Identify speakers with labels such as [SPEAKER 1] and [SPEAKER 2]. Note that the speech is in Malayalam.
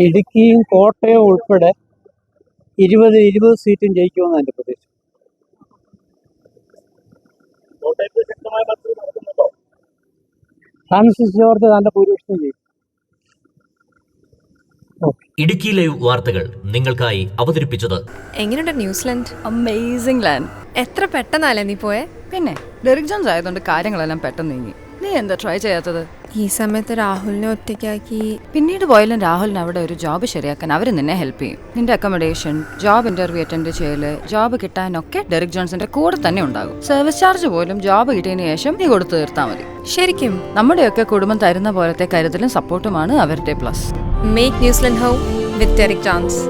[SPEAKER 1] ഇടുക്കിയും കോട്ടയവും ഉൾപ്പെടെ 20 സീറ്റും ജയിക്കുമെന്ന് എൻ്റെ പ്രതീക്ഷ. ഫ്രാൻസിസ് ജോർജ് നല്ല ഭൂരിപക്ഷം ചെയ്യും.
[SPEAKER 2] ഇടുക്കി ലൈവ് വാർത്തകൾ നിങ്ങൾക്കായി അവതരിപ്പിച്ചത്.
[SPEAKER 3] എങ്ങനെയുണ്ട് ന്യൂസിലൻഡ്?
[SPEAKER 4] Amazing land.
[SPEAKER 3] എത്ര പെട്ടെന്നല്ലേ നീ പോയെ?
[SPEAKER 4] പിന്നെ ഡെറിക് ജോൺസ് ആയതുകൊണ്ട് കാര്യങ്ങളെല്ലാം പെട്ടെന്ന് നീങ്ങി. നീ എന്താ ട്രൈ ചെയ്യാത്തത്?
[SPEAKER 3] ഈ സമയത്ത് രാഹുലിനെ ഒറ്റയ്ക്കാക്കി.
[SPEAKER 4] പിന്നീട് പോയാലും രാഹുലിന് അവിടെ ഒരു ജോബ് ശരിയാക്കാൻ അവർ നിന്നെ ഹെൽപ്പ് ചെയ്യും. നിന്റെ അക്കോമഡേഷൻ, ജോബ് ഇന്റർവ്യൂ അറ്റൻഡ് ചെയ്യല്, ജോബ് കിട്ടാനൊക്കെ ഡെറിക് ജോൺസിന്റെ കൂടെ തന്നെ ഉണ്ടാകും. സർവീസ് ചാർജ് പോലും ജോബ് കിട്ടിയതിനു ശേഷം നീ കൊടുത്തു തീർത്താൽ മതി.
[SPEAKER 3] ശരിക്കും
[SPEAKER 4] നമ്മുടെയൊക്കെ കുടുംബം തരുന്ന പോലത്തെ കരുതലും സപ്പോർട്ടുമാണ് അവരുടെ plus.
[SPEAKER 3] Make New Zealand home with Derek John's.